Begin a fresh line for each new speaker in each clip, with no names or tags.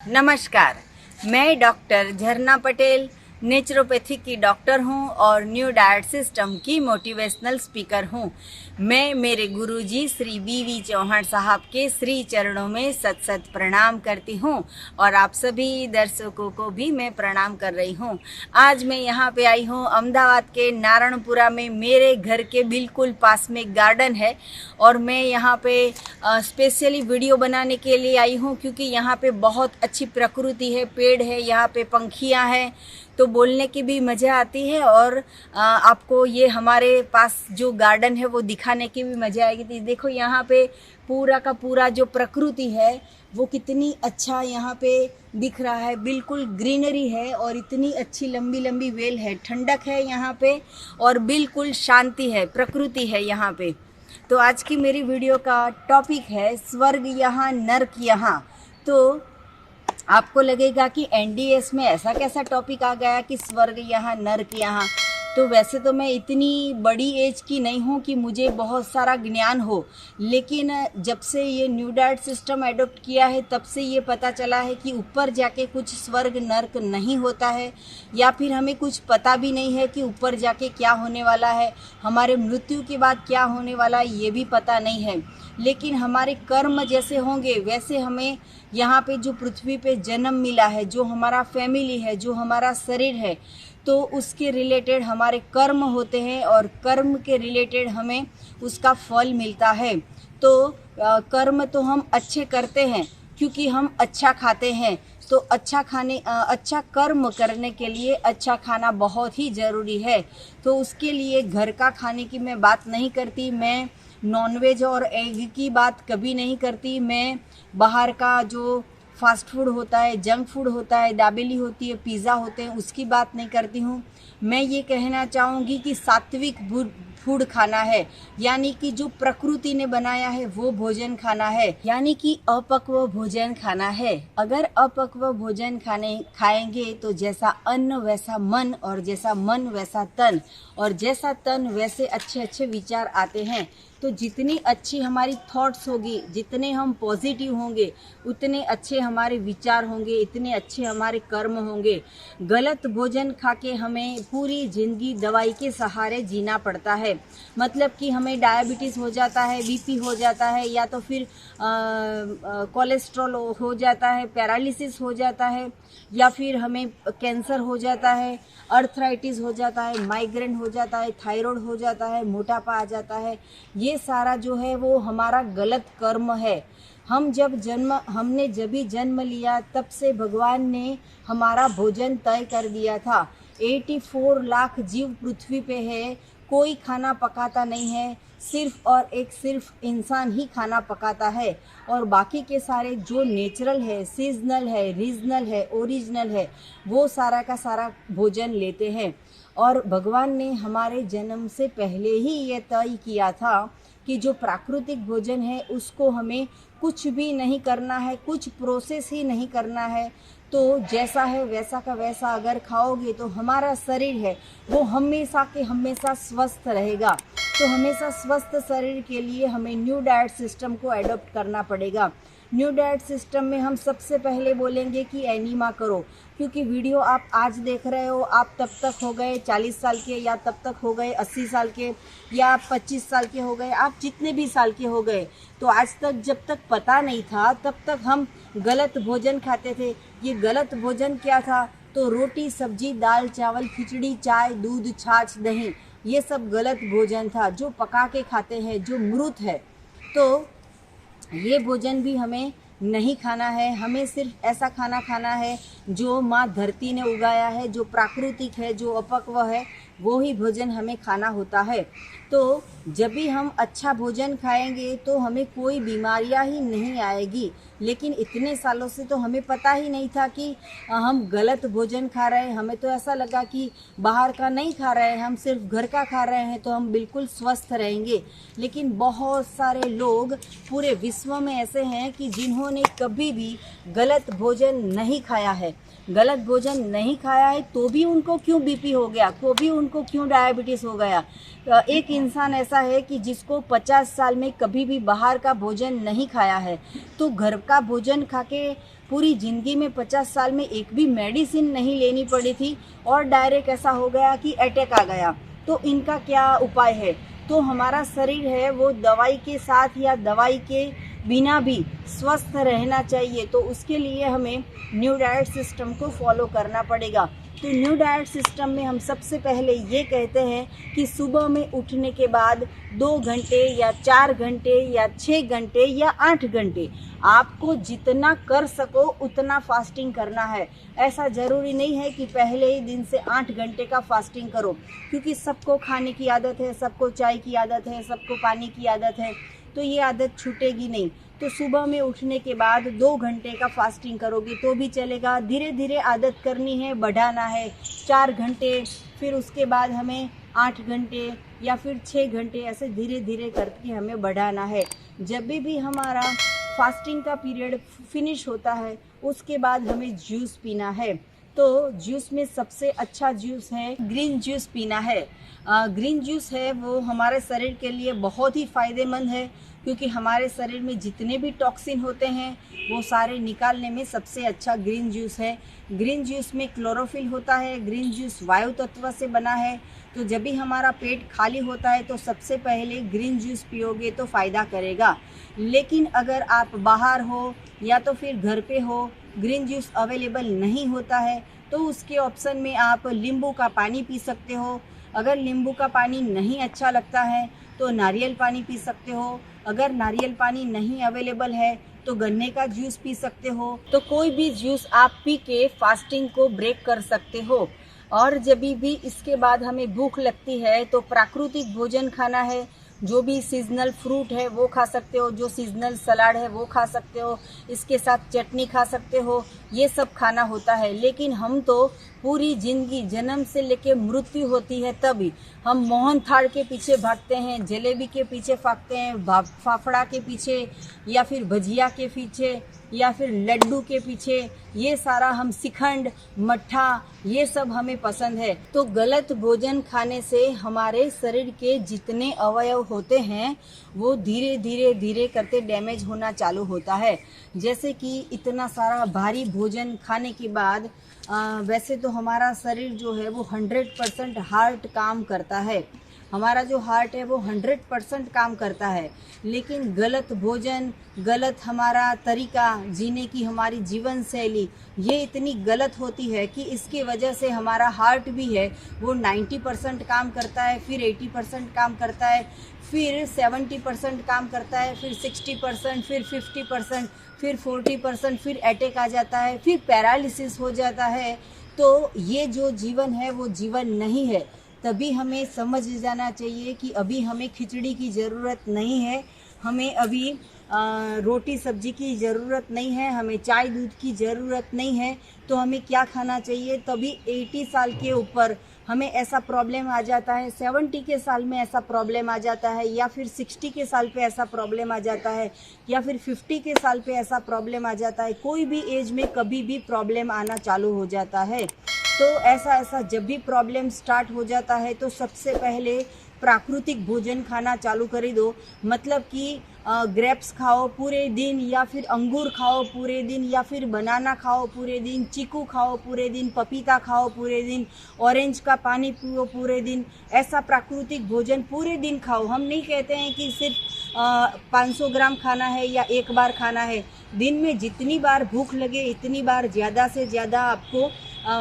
नमस्कार। मैं डॉक्टर झरना पटेल नेचुरोपैथी की डॉक्टर हूं और न्यू डाइट सिस्टम की मोटिवेशनल स्पीकर हूं। मैं मेरे गुरुजी श्री BV चौहान साहब के श्री चरणों में सत सत प्रणाम करती हूं और आप सभी दर्शकों को भी मैं प्रणाम कर रही हूं। आज मैं यहां पे आई हूं अहमदाबाद के नारायणपुरा में। मेरे घर के बिल्कुल पास में गार्डन है और मैं यहां पे स्पेशली वीडियो बनाने के लिए आई हूं क्योंकि यहां पे बहुत अच्छी प्रकृति है, पेड़ है, यहां पे पंखियां हैं तो बोलने की भी मज़ा आती है और आपको ये हमारे पास जो गार्डन है वो दिखाने की भी मज़ा आएगी। तो देखो यहाँ पे पूरा का पूरा जो प्रकृति है वो कितनी अच्छा यहाँ पे दिख रहा है। बिल्कुल ग्रीनरी है और इतनी अच्छी लंबी लंबी वेल है, ठंडक है यहाँ पे और बिल्कुल शांति है, प्रकृति है यहाँ पे। तो आज की मेरी वीडियो का टॉपिक है स्वर्ग यहाँ नर्क यहाँ। तो आपको लगेगा कि NDS में ऐसा कैसा टॉपिक आ गया कि स्वर्ग यहाँ नर्क यहाँ। तो वैसे तो मैं इतनी बड़ी एज की नहीं हूँ कि मुझे बहुत सारा ज्ञान हो, लेकिन जब से ये न्यू डाइट सिस्टम एडॉप्ट किया है तब से ये पता चला है कि ऊपर जाके कुछ स्वर्ग नर्क नहीं होता है, या फिर हमें कुछ पता भी नहीं है कि ऊपर जाके क्या होने वाला है, हमारे मृत्यु के बाद क्या होने वाला है ये भी पता नहीं है। लेकिन हमारे कर्म जैसे होंगे वैसे हमें यहाँ पे जो पृथ्वी पे जन्म मिला है, जो हमारा फैमिली है, जो हमारा शरीर है, तो उसके रिलेटेड हमारे कर्म होते हैं और कर्म के रिलेटेड हमें उसका फल मिलता है। तो कर्म तो हम अच्छे करते हैं क्योंकि हम अच्छा खाते हैं। तो अच्छा कर्म करने के लिए अच्छा खाना बहुत ही ज़रूरी है। तो उसके लिए घर का खाने की मैं बात नहीं करती, मैं नॉनवेज और एग की बात कभी नहीं करती, मैं बाहर का जो फास्ट फूड होता है, जंक फूड होता है, दाबेली होती है, पिज़्ज़ा होते हैं, उसकी बात नहीं करती हूँ। मैं ये कहना चाहूँगी कि सात्विक फूड खाना है, यानी कि जो प्रकृति ने बनाया है वो भोजन खाना है, यानी कि अपक्व भोजन खाना है। अगर अपक्व भोजन खाएंगे तो जैसा अन्न वैसा मन और जैसा मन वैसा तन और जैसा तन वैसे अच्छे अच्छे विचार आते हैं। तो जितनी अच्छी हमारी थॉट्स होगी, जितने हम पॉजिटिव होंगे, उतने अच्छे हमारे विचार होंगे, इतने अच्छे हमारे कर्म होंगे। गलत भोजन खा के हमें पूरी ज़िंदगी दवाई के सहारे जीना पड़ता है। मतलब कि हमें डायबिटीज़ हो जाता है, BP हो जाता है, या तो फिर कोलेस्ट्रॉल हो जाता है, पैरालिसिस हो जाता है, या फिर हमें कैंसर हो जाता है, अर्थराइटिस हो जाता है, माइग्रेन हो जाता है, थायराइड हो जाता है, मोटापा आ जाता है। ये सारा जो है वो हमारा गलत कर्म है। हमने जब भी जन्म लिया तब से भगवान ने हमारा भोजन तय कर दिया था। 84 लाख जीव पृथ्वी पे है, कोई खाना पकाता नहीं है, सिर्फ इंसान ही खाना पकाता है और बाकी के सारे जो नेचुरल है, सीजनल है, रीजनल है, ओरिजिनल है, वो सारा का सारा भोजन लेते हैं। और भगवान ने हमारे जन्म से पहले ही ये तय किया था कि जो प्राकृतिक भोजन है उसको हमें कुछ भी नहीं करना है, कुछ प्रोसेस ही नहीं करना है। तो जैसा है वैसा का वैसा अगर खाओगे तो हमारा शरीर है वो हमेशा के हमेशा स्वस्थ रहेगा। तो हमेशा स्वस्थ शरीर के लिए हमें न्यू डाइट सिस्टम को एडॉप्ट करना पड़ेगा। न्यू डाइट सिस्टम में हम सबसे पहले बोलेंगे कि एनीमा करो, क्योंकि वीडियो आप आज देख रहे हो, आप तब तक हो गए 40 साल के, या तब तक हो गए 80 साल के, या 25 साल के हो गए, आप जितने भी साल के हो गए। तो आज तक जब तक पता नहीं था तब तक हम गलत भोजन खाते थे। ये गलत भोजन क्या था? तो रोटी, सब्जी, दाल, चावल, खिचड़ी, चाय, दूध, छाछ, दही, ये सब गलत भोजन था जो पका के खाते हैं, जो मृत है। तो ये भोजन भी हमें नहीं खाना है। हमें सिर्फ ऐसा खाना खाना है जो माँ धरती ने उगाया है, जो प्राकृतिक है, जो अपक्व है, वो ही भोजन हमें खाना होता है। तो जब भी हम अच्छा भोजन खाएंगे तो हमें कोई बीमारियां ही नहीं आएगी। लेकिन इतने सालों से तो हमें पता ही नहीं था कि हम गलत भोजन खा रहे हैं। हमें तो ऐसा लगा कि बाहर का नहीं खा रहे हैं, हम सिर्फ घर का खा रहे हैं तो हम बिल्कुल स्वस्थ रहेंगे। लेकिन बहुत सारे लोग पूरे विश्व में ऐसे हैं कि जिन्होंने कभी भी गलत भोजन नहीं खाया है, गलत भोजन नहीं खाया है तो भी उनको क्यों BP हो गया, तो भी उनको क्यों डायबिटीज़ हो गया। एक इंसान ऐसा है कि जिसको 50 साल में कभी भी बाहर का भोजन नहीं खाया है, तो घर का भोजन खा के पूरी ज़िंदगी में 50 साल में एक भी मेडिसिन नहीं लेनी पड़ी थी और डायरेक्ट ऐसा हो गया कि अटैक आ गया। तो इनका क्या उपाय है? तो हमारा शरीर है वो दवाई के साथ या दवाई के बिना भी स्वस्थ रहना चाहिए। तो उसके लिए हमें न्यू डाइट सिस्टम को फॉलो करना पड़ेगा। तो न्यू डाइट सिस्टम में हम सबसे पहले ये कहते हैं कि सुबह में उठने के बाद 2 घंटे या 4 घंटे या 6 घंटे या 8 घंटे आपको जितना कर सको उतना फास्टिंग करना है। ऐसा ज़रूरी नहीं है कि पहले ही दिन से 8 घंटे का फास्टिंग करो, क्योंकि सबको खाने की आदत है, सबको चाय की आदत है, सबको पानी की आदत है, तो ये आदत छूटेगी नहीं। तो सुबह में उठने के बाद 2 घंटे का फास्टिंग करोगे तो भी चलेगा। धीरे धीरे आदत करनी है, बढ़ाना है 4 घंटे, फिर उसके बाद हमें 8 घंटे या फिर 6 घंटे, ऐसे धीरे धीरे करके हमें बढ़ाना है। जब भी हमारा फास्टिंग का पीरियड फिनिश होता है उसके बाद हमें जूस पीना है। तो जूस में सबसे अच्छा जूस है ग्रीन जूस पीना है। ग्रीन जूस है वो हमारे शरीर के लिए बहुत ही फ़ायदेमंद है, क्योंकि हमारे शरीर में जितने भी टॉक्सिन होते हैं वो सारे निकालने में सबसे अच्छा ग्रीन जूस है। ग्रीन जूस में क्लोरोफिल होता है, ग्रीन जूस वायु तत्व से बना है। तो जब भी हमारा पेट खाली होता है तो सबसे पहले ग्रीन जूस पियोगे तो फ़ायदा करेगा। लेकिन अगर आप बाहर हो या तो फिर घर पे हो, ग्रीन जूस अवेलेबल नहीं होता है, तो उसके ऑप्शन में आप नींबू का पानी पी सकते हो। अगर नींबू का पानी नहीं अच्छा लगता है तो नारियल पानी पी सकते हो। अगर नारियल पानी नहीं अवेलेबल है तो गन्ने का जूस पी सकते हो। तो कोई भी जूस आप पी के फास्टिंग को ब्रेक कर सकते हो। और जब भी इसके बाद हमें भूख लगती है तो प्राकृतिक भोजन खाना है। जो भी सीजनल फ्रूट है वो खा सकते हो, जो सीजनल सलाद है वो खा सकते हो, इसके साथ चटनी खा सकते हो, ये सब खाना होता है। लेकिन हम तो पूरी ज़िंदगी जन्म से लेके मृत्यु होती है तभी हम मोहन थाल के पीछे भागते हैं, जलेबी के पीछे भागते हैं, फाफड़ा के पीछे या फिर भजिया के पीछे या फिर लड्डू के पीछे। ये सारा हम शिखंड, मट्ठा, ये सब हमें पसंद है। तो गलत भोजन खाने से हमारे शरीर के जितने अवयव होते हैं वो धीरे धीरे धीरे करते डैमेज होना चालू होता है। जैसे कि इतना सारा भारी भोजन खाने के बाद वैसे तो हमारा शरीर जो है वो 100% हार्ट काम करता है। हमारा जो हार्ट है वो 100% काम करता है। लेकिन गलत भोजन, गलत हमारा तरीका जीने की, हमारी जीवन शैली ये इतनी गलत होती है कि इसकी वजह से हमारा हार्ट भी है वो 90% काम करता है, फिर 80% काम करता है, फिर 70% काम करता है, फिर 60%, फिर 50%, फिर 40%, फिर अटैक आ जाता है, फिर पैरालिसिस हो जाता है। तो ये जो जीवन है वो जीवन नहीं है। तभी हमें समझ जाना चाहिए कि अभी हमें खिचड़ी की ज़रूरत नहीं है, हमें अभी रोटी सब्जी की ज़रूरत नहीं है, हमें चाय दूध की ज़रूरत नहीं है। तो हमें क्या खाना चाहिए? तभी 80 साल के ऊपर हमें ऐसा प्रॉब्लम आ जाता है, 70 के साल में ऐसा प्रॉब्लम आ जाता है, या फिर 60 के साल पे ऐसा प्रॉब्लम आ जाता है, या फिर 50 के साल पे ऐसा प्रॉब्लम आ जाता है। कोई भी एज में कभी भी प्रॉब्लम आना चालू हो जाता है। तो ऐसा जब भी प्रॉब्लम स्टार्ट हो जाता है तो सबसे पहले प्राकृतिक भोजन खाना चालू कर दो। मतलब कि ग्रेप्स खाओ पूरे दिन, या फिर अंगूर खाओ पूरे दिन, या फिर बनाना खाओ पूरे दिन, चीकू खाओ पूरे दिन, पपीता खाओ पूरे दिन, ऑरेंज का पानी पियो पूरे दिन। ऐसा प्राकृतिक भोजन पूरे दिन खाओ। हम नहीं कहते हैं कि सिर्फ 500 ग्राम खाना है या एक बार खाना है। दिन में जितनी बार भूख लगे इतनी बार ज़्यादा से ज़्यादा आपको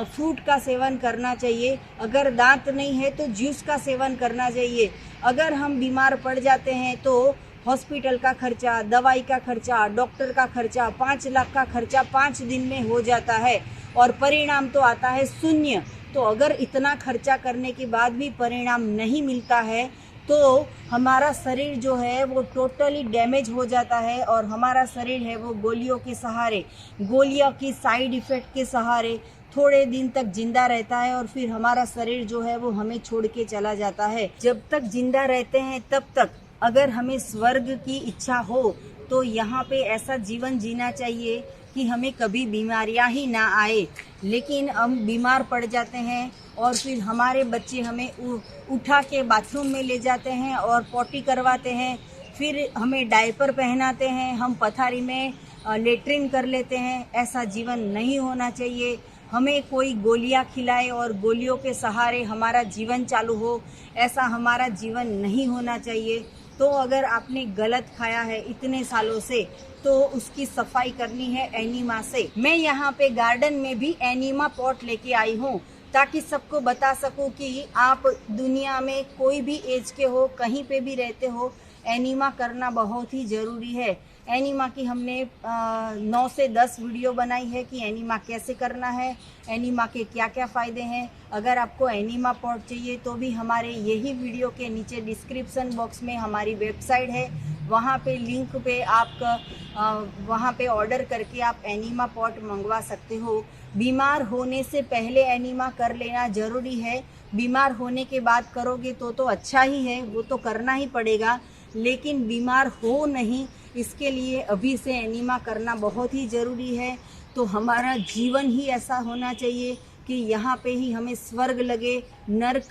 फ्रूट का सेवन करना चाहिए। अगर दांत नहीं है तो जूस का सेवन करना चाहिए। अगर हम बीमार पड़ जाते हैं तो हॉस्पिटल का खर्चा, दवाई का खर्चा, डॉक्टर का खर्चा, 5 लाख का खर्चा 5 दिन में हो जाता है और परिणाम तो आता है शून्य। तो अगर इतना खर्चा करने के बाद भी परिणाम नहीं मिलता है तो हमारा शरीर जो है वो टोटली डैमेज हो जाता है और हमारा शरीर है वो गोलियों के सहारे, गोलियों की साइड इफ़ेक्ट के सहारे थोड़े दिन तक जिंदा रहता है और फिर हमारा शरीर जो है वो हमें छोड़ के चला जाता है। जब तक जिंदा रहते हैं तब तक अगर हमें स्वर्ग की इच्छा हो तो यहाँ पे ऐसा जीवन जीना चाहिए कि हमें कभी बीमारियाँ ही ना आए। लेकिन हम बीमार पड़ जाते हैं और फिर हमारे बच्चे हमें उठा के बाथरूम में ले जाते हैं और पॉटी करवाते हैं, फिर हमें डायपर पहनाते हैं, हम पथारी में लेट्रिन कर लेते हैं। ऐसा जीवन नहीं होना चाहिए। हमें कोई गोलियां खिलाए और गोलियों के सहारे हमारा जीवन चालू हो, ऐसा हमारा जीवन नहीं होना चाहिए। तो अगर आपने गलत खाया है इतने सालों से तो उसकी सफाई करनी है एनीमा से। मैं यहाँ पे गार्डन में भी एनीमा पॉट लेके आई हूँ ताकि सबको बता सकूं कि आप दुनिया में कोई भी एज के हो, कहीं पे भी रहते हो, एनीमा करना बहुत ही ज़रूरी है। एनीमा की हमने 9 से 10 वीडियो बनाई है कि एनीमा कैसे करना है, एनीमा के क्या क्या फ़ायदे हैं। अगर आपको एनीमा पॉट चाहिए तो भी हमारे यही वीडियो के नीचे डिस्क्रिप्शन बॉक्स में हमारी वेबसाइट है, वहाँ पे लिंक पे आपका वहाँ पे ऑर्डर करके आप एनीमा पॉट मंगवा सकते हो। बीमार होने से पहले एनीमा कर लेना ज़रूरी है। बीमार होने के बाद करोगे तो अच्छा ही है, वो तो करना ही पड़ेगा, लेकिन बीमार हो नहीं इसके लिए अभी से एनीमा करना बहुत ही ज़रूरी है। तो हमारा जीवन ही ऐसा होना चाहिए कि यहाँ पे ही हमें स्वर्ग लगे। नर्क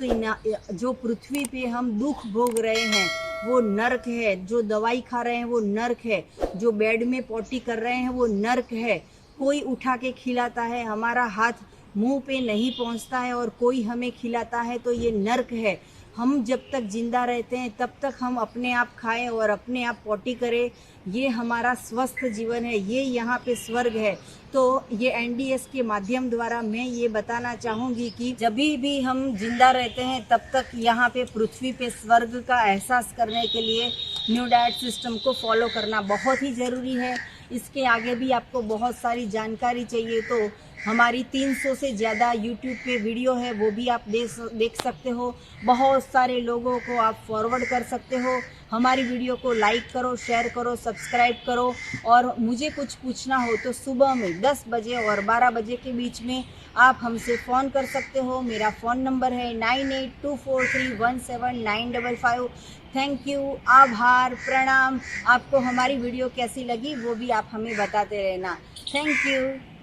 जो पृथ्वी पे हम दुख भोग रहे हैं वो नर्क है, जो दवाई खा रहे हैं वो नर्क है, जो बेड में पोटी कर रहे हैं वो नर्क है। कोई उठा के खिलाता है, हमारा हाथ मुंह पे नहीं पहुंचता है और कोई हमें खिलाता है तो ये नर्क है। हम जब तक जिंदा रहते हैं तब तक हम अपने आप खाएं और अपने आप पोटी करें, ये हमारा स्वस्थ जीवन है, ये यहाँ पे स्वर्ग है। तो ये एनडीएस के माध्यम द्वारा मैं ये बताना चाहूँगी कि जब भी हम जिंदा रहते हैं तब तक यहाँ पे पृथ्वी पे स्वर्ग का एहसास करने के लिए न्यू डाइट सिस्टम को फॉलो करना बहुत ही ज़रूरी है। इसके आगे भी आपको बहुत सारी जानकारी चाहिए तो हमारी 300 से ज़्यादा यूट्यूब पे वीडियो है, वो भी आप देख सकते हो। बहुत सारे लोगों को आप फॉरवर्ड कर सकते हो। हमारी वीडियो को लाइक करो, शेयर करो, सब्सक्राइब करो। और मुझे कुछ पूछना हो तो सुबह में 10 बजे और 12 बजे के बीच में आप हमसे फ़ोन कर सकते हो। मेरा फ़ोन नंबर है 9824317955। थैंक यू, आभार, प्रणाम। आपको हमारी वीडियो कैसी लगी वो भी आप हमें बताते रहना। Thank you,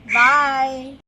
bye.